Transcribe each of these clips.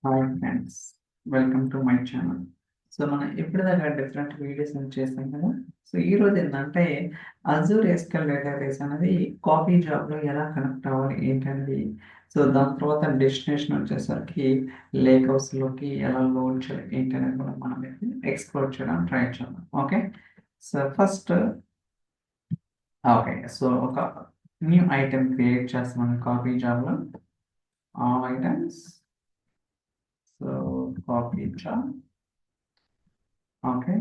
Hi friends, welcome to my channel. So మనం ఇప్పటిదాకా different videos చేసాం కదా. సో ఈరోజు ఏంటంటే అజూర్ ఎస్క్యూఎల్ డేటాబేస్ అనేది కాపీ జాబ్లో ఎలా కనెక్ట్ అవ్వాలి ఏంటనేది. సో దాని తర్వాత డెస్టినేషన్ వచ్చేసరికి లేక్ హౌస్లోకి ఎలా లోడ్ చేయాలి ఏంటనేది కూడా మనం ఎక్స్ప్లోర్ చేయడానికి ట్రై చేద్దాం. Okay, so first okay, so ఒక న్యూ ఐటెం క్రియేట్ చేస్తున్నాం కాపీ జాబ్లో. All items, so copy job. Okay,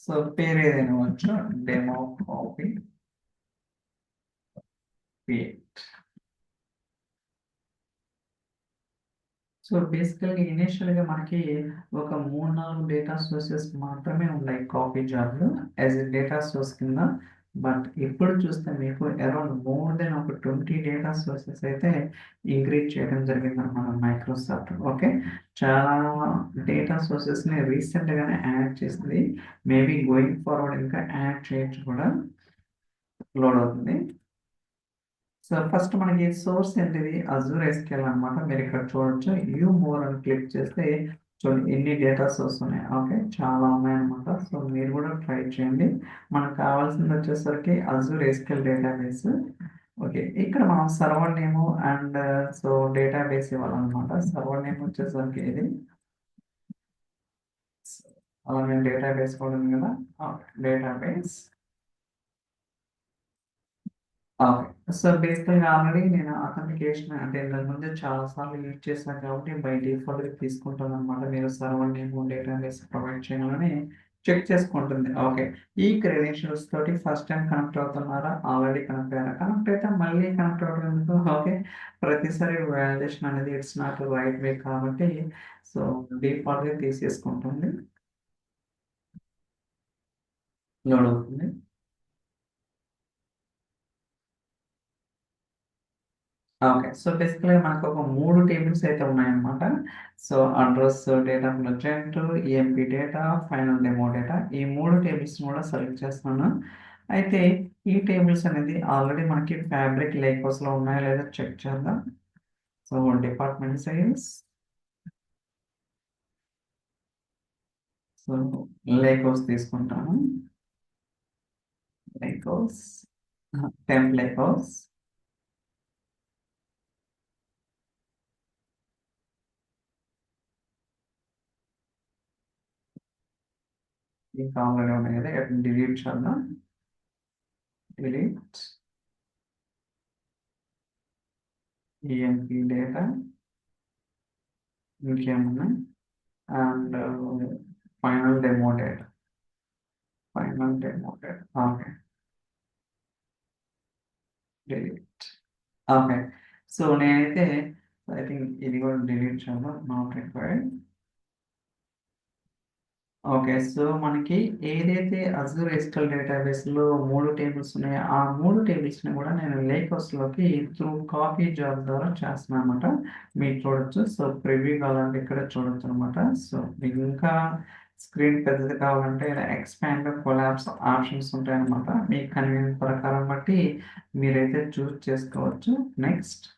so పేరు ఏదైనా వచ్చు, డెమో కాపీ క్రియేట్. సో బేసికల్గా ఇనిషియల్గా మనకి ఒక 3-4 డేటా సోర్సెస్ మాత్రమే ఉన్నాయి కాపీ జాబ్లో యాజ్ ఎ డేటా సోర్స్ కింద. బట్ ఇప్పుడు చూస్తే మీకు అరౌండ్ మోర్ దెన్ ఒక 20 డేటా సోర్సెస్ అయితే ఇంక్రీజ్ చేయడం జరిగింది అన్నమాట మైక్రోసాఫ్ట్. ఓకే, చాలా డేటా సోర్సెస్ని రీసెంట్గానే యాడ్ చేసింది. మేబీ గోయింగ్ ఫార్వర్డ్ ఇంకా యాడ్ చేయొచ్చు కూడా, లోడ్ అవుతుంది. సో ఫస్ట్ మనకి సోర్స్ ఏంటిది, అజూర్ ఎస్క్యూఎల్ అనమాట. మీరు ఇక్కడ చూడొచ్చు, యూ మోర్ అని క్లిక్ చేస్తే చూడండి ఎన్ని డేటా సోర్స్ ఉన్నాయి. ఓకే, చాలా ఉన్నాయన్నమాట. సో మీరు కూడా ట్రై చేయండి. మనకు కావాల్సింది వచ్చేసరికి అజూర్ ఎస్క్యూఎల్ డేటాబేస్. ఓకే, ఇక్కడ మనం server name and so database ఇవ్వాలన్నమాట. సర్వర్ నేమ్ వచ్చేసరికి ఇది, అలాగే డేటాబేస్ కూడా ఉంది కదా. డేటాబేస్. ఓకే, సో బేసికల్గా ఆల్రెడీ నేను అథెంటికేషన్ అంటే ఇంతకు ముందు చాలా సార్లు యూజ్ చేశాను కాబట్టి బై డిఫాల్ట్గా తీసుకుంటాను అనమాట. మీరు సర్వర్ నేమ్ డేటాబేస్ ప్రొవైడ్ చేయాలని చెక్ చేసుకుంటుంది. ఓకే, ఈ క్రెడెన్షియల్స్ తోటి ఫస్ట్ టైం కనెక్ట్ అవుతున్నారా, ఆల్రెడీ కనెక్ట్ అయ్యారా? కనెక్ట్ అయితే మళ్ళీ కనెక్ట్ అవ్వడం ఎందుకు? ఓకే, ప్రతిసారి వాలిడేషన్ అనేది ఇట్స్ నాట్ రైట్ వే కాబట్టి సో డిఫాల్ట్గా తీసేసుకుంటుంది, లోడ్ అవుతుంది. ఓకే, సో బేసికల్గా మనకు ఒక 3 టేబుల్స్ అయితే ఉన్నాయన్నమాట. So address, data project, EMP data, final demo data, ఈ 3 టేబుల్స్ కూడా సెలెక్ట్ చేస్తున్నాను. అయితే ఈ టేబుల్స్ అనేది ఆల్రెడీ మనకి ఫ్యాబ్రిక్ లేక్ హౌస్లో ఉన్నాయా లేదా చెక్ చేద్దాం. So department sales, so lake house తీసుకుంటాను. Lake house, temp lake house. ఇంకా ఆల్రెడీ ఉన్నాయి కదా, డిలీట్ చేద్దాం. డిలీట్ ఈఎంపీ డేటా, ఇంకేమున్నాయి, and final demo data. Okay, delete. Okay, so నేనైతే ఐ థింక్ ఇది కూడా డిలీట్ చేయాలి, నాట్ రిక్వైర్డ్. ఓకే, సో మనకి ఏదైతే అజూర్ ఎస్క్యూఎల్ డేటాబేస్లో 3 టేబుల్స్ ఉన్నాయో ఆ 3 టేబుల్స్ని కూడా నేను లేక్ హౌస్లోకి త్రూ కాపీ జాబ్ ద్వారా చేస్తున్నాను అనమాట. మీరు చూడొచ్చు. సో ప్రివ్యూ కావాలంటే ఇక్కడ చూడొచ్చు అనమాట. సో మీకు ఇంకా స్క్రీన్ పెద్దది కావాలంటే ఇలా ఎక్స్పాండ్, కొలాప్స్ ఆప్షన్స్ ఉంటాయన్నమాట. మీ కన్వీనియన్స్ ప్రకారం బట్టి మీరైతే చూస్ చేసుకోవచ్చు. నెక్స్ట్,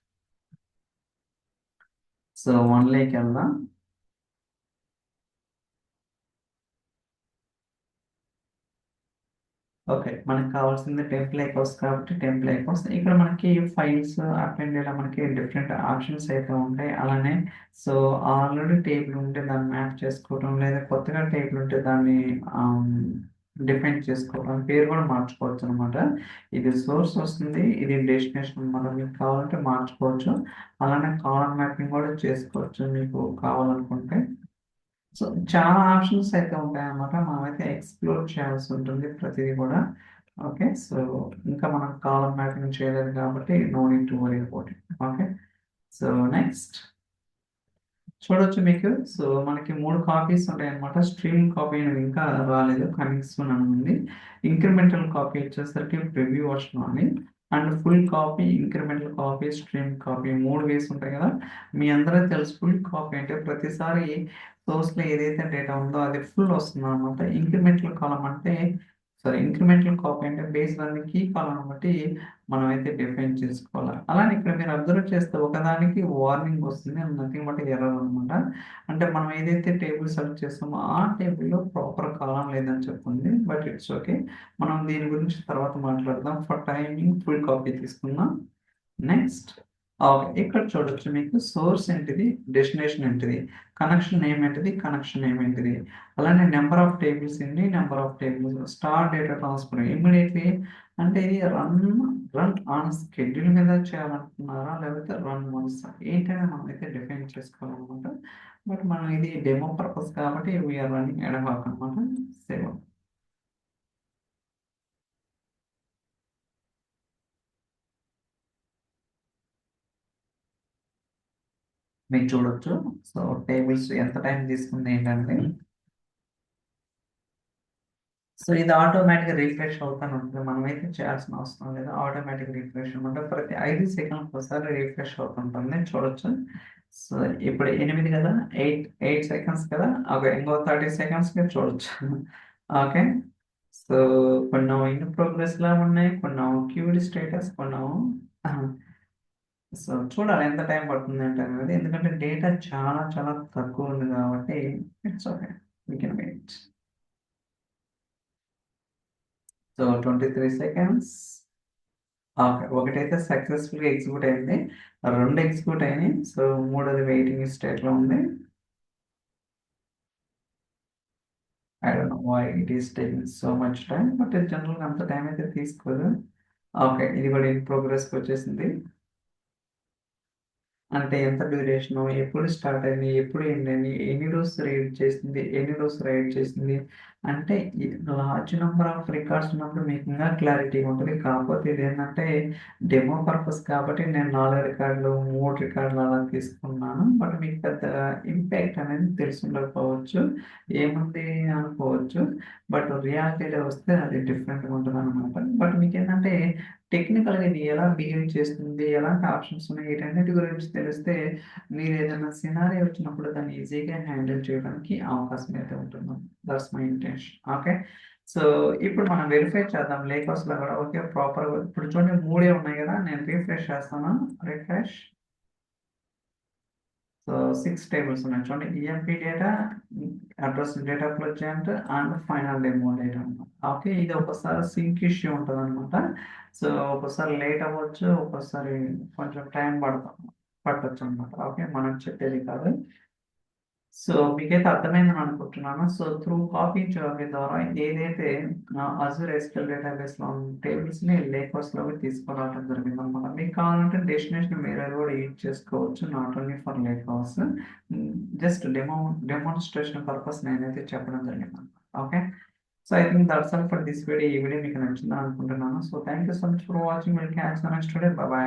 సో 1 వెళ్దాం. ఓకే, మనకు కావాల్సింది టెంప్ లేక్ హౌస్ కాబట్టి టెంప్ లేక్ హౌస్. ఇక్కడ మనకి ఫైల్స్ అటెండ్ ఇలా మనకి డిఫరెంట్ ఆప్షన్స్ అయితే ఉంటాయి. అలానే సో ఆల్రెడీ టేబుల్ ఉంటే దాన్ని మ్యాప్ చేసుకోవడం, లేదా కొత్తగా టేబుల్ ఉంటే దాన్ని డిఫైన్ చేసుకోవడం, పేరు కూడా మార్చుకోవచ్చు అనమాట. ఇది సోర్స్ వస్తుంది, ఇది డెస్టినేషన్ అనమాట. మీకు కావాలంటే మార్చుకోవచ్చు. అలానే కాలమ్ మ్యాపింగ్ కూడా చేసుకోవచ్చు మీకు కావాలనుకుంటే. సో చాలా ఆప్షన్స్ అయితే ఉంటాయన్నమాట. మనమైతే ఎక్స్ప్లోర్ చేయాల్సి ఉంటుంది ప్రతిదీ కూడా. ఓకే, సో ఇంకా మనం కాలమ్ మ్యాపింగ్ చేయలేదు కాబట్టి no need to worry about it. Okay, so next చూడొచ్చు మీకు. సో మనకి 3 కాపీస్ ఉంటాయి అనమాట. స్ట్రీమ్ కాపీ అనేది ఇంకా రాలేదు, కమింగ్ సూన్ అని ఉంది. ఇంక్రిమెంటల్ కాపీ వచ్చేసరికి ప్రివ్యూ వర్షన్ అని, and full copy, incremental copy, stream copy 3 వేసి ఉంటాయి కదా. మీ అందరికీ తెలుసు ఫుల్ కాపీ అంటే ప్రతిసారి సోర్స్లో ఏదైతే డేటా ఉందో అది ఫుల్ వస్తుంది అనమాట. ఇంక్రిమెంటల్ కాలం అంటే సరే, ఇంక్రిమెంటల్ కాపీ అంటే based on the key column బట్టి మనమైతే డిఫైన్ చేసుకోవాలి. అలానే ఇక్కడ మీరు అబ్జర్వ్ చేస్తే ఒకదానికి వార్నింగ్ వస్తుంది. అది నథింగ్ బట్ ఎర్రర్ అనమాట. అంటే మనం ఏదైతే టేబుల్ సెలెక్ట్ చేస్తామో ఆ టేబుల్‌లో ప్రాపర్ కాలమ్ లేదని చెప్తుంది. But it's okay. మనం దీని గురించి తర్వాత మాట్లాడదాం. ఫర్ టైమింగ్ ఫుల్ కాపీ తీసుకుందాం. Next okay. ఇక్కడ చూడొచ్చు మీకు సోర్స్ ఏంటిది, డెస్టినేషన్ ఏంటిది, కనెక్షన్ నేమ్ ఏంటిది, కనెక్షన్ నేమ్ ఏంటిది, అలానే నెంబర్ ఆఫ్ టేబుల్స్ ఏంటి, number of tables, start data transfer immediately అంటే ఇది రన్ ఆన్ షెడ్యూల్ మీద చేయాలనుకున్నారా లేకపోతే రన్ వన్స్ ఏంటనే మనం అయితే డిఫైన్ చేసుకోవాలన్నమాట. బట్ మనం ఇది డెమో పర్పస్ కాబట్టి వీఆర్ రన్నింగ్ ఎడహాక్ అనమాట. సేవ్ మీరు చూడొచ్చు. సో టేబుల్స్ ఎంత టైం తీసుకుంది ఏంటంటే సో ఇది ఆటోమేటిక్‌గా రిఫ్రెష్ అవుతానే ఉంటుంది. మనమైతే చేయాల్సిన అవసరం లేదు. ఆటోమేటిక్ రిఫ్రెష్ అనమాట. ప్రతి 5 సెకన్లకోసారి రిఫ్రెష్ అవుతుంటుంది. చూడొచ్చు. సో ఇప్పుడు 8 కదా! 8 సెకండ్స్ కదా! ఓకే. ఇంకో 30 సెకండ్స్‌కి చూడొచ్చు. ఓకే. సో కొన్నేమో ఇన్ ప్రోగ్రెస్‌లా ఉన్నాయి. కొన్నేమో క్యూడ్ స్టేటస్, కొన్నేమో సో చూడాలి ఎంత టైం పడుతుంది ఏంటనేది. ఎందుకంటే డేటా చాలా చాలా తక్కువ ఉంది కాబట్టి it's okay. We can wait. So 23 seconds. Okay. ఒకటైతే సక్సెస్‌ఫుల్‌గా ఎగ్జిక్యూట్ అయింది. 2 ఎగ్జిక్యూట్ అయినాయి. సో మూడోది వెయిటింగ్ స్టేట్‌లో ఉంది. I don't know why it is taking so much time. But జనరల్‌గా అంత టైం అయితే తీసుకోదు. ఓకే. ఇది కూడా ఇన్ ప్రోగ్రెస్‌కొచ్చేసింది. అంటే ఎంత డ్యూరేషను, ఎప్పుడు స్టార్ట్ అయింది, ఎప్పుడు ఎండ్ అయింది, ఎన్ని డోస్ రీడ్ చేసింది, ఎన్ని డోస్ రైట్ చేసింది. అంటే ఈ లార్జ్ నంబర్ ఆఫ్ రికార్డ్స్ ఉన్నప్పుడు మీకు ఇంకా క్లారిటీగా ఉంటది. కాకపోతే ఇదేంటంటే డెమో పర్పస్ కాబట్టి నేను 4 రికార్డులు, 3 రికార్డులు అలా తీసుకున్నాను. బట్ మీకు పెద్దగా ఇంపాక్ట్ అనేది తెలిసుండకపోవచ్చు. ఏముంది అనుకోవచ్చు. బట్ రియాలిటీలో వస్తే అది డిఫరెంట్‌గా ఉంటదనమాట. బట్ మీకేంటంటే టెక్నికల్‌గా ఇది ఎలా బిహేవ్ చేస్తుంది, ఎలాంటి ఆప్షన్స్ ఉన్నాయి, వీటన్నిటి గురించి తెలిస్తే మీరేదైనా సినారియో వచ్చినప్పుడు దాన్ని ఈజీగా హ్యాండిల్ చేయడానికి అవకాశం అయితే ఉంటుంది. That's my intention. Okay. So, ఇప్పుడు మనం వెరిఫై చేద్దాం లేకౌస్‌లో కూడా ఓకే. ప్రాపర్‌గా ఇప్పుడు చూడండి 3 ఉన్నాయి కదా! నేను రిఫ్రెష్ చేస్తాను. రిఫ్రెష్. సో 6 టేబుల్స్ ఉన్నాయి చూడండి. EMP data, address data present and final demo data అన్నమాట. ఓకే. ఇది ఒక్కోసారి సింక్ ఇష్యూ ఉంటదనమాట. సో ఒక్కోసారి లేట్ అవ్వచ్చు. ఒక్కోసారి కొంచెం టైం పట్టొచ్చనమాట. ఓకే. మనం చెప్పేది కాదు. సో మీకైతే అర్థమైందని అనుకుంటున్నాను. సో త్రూ కాపీ జాబీ ద్వారా ఏదైతే అజూర్ ఎస్‌క్యూఎల్ డేటాబేస్‌లో ఉన్న టేబుల్స్‌ని లేక్ హౌస్‌లోకి తీసుకురావడం జరిగిందనమాట. మీకు కావాలంటే డెస్టినేషన్ మిర్రర్ కూడా యూజ్ చేసుకోవచ్చు. Not only for lake house. Just demonstration purpose నేనైతే చెప్పడం జరిగిందనమాట. Okay. So I think that's all for this video. ఈ వీడియో మీకు నచ్చిందని అనుకుంటున్నాను. So thank you so much for watching. Will catch you next video. By by.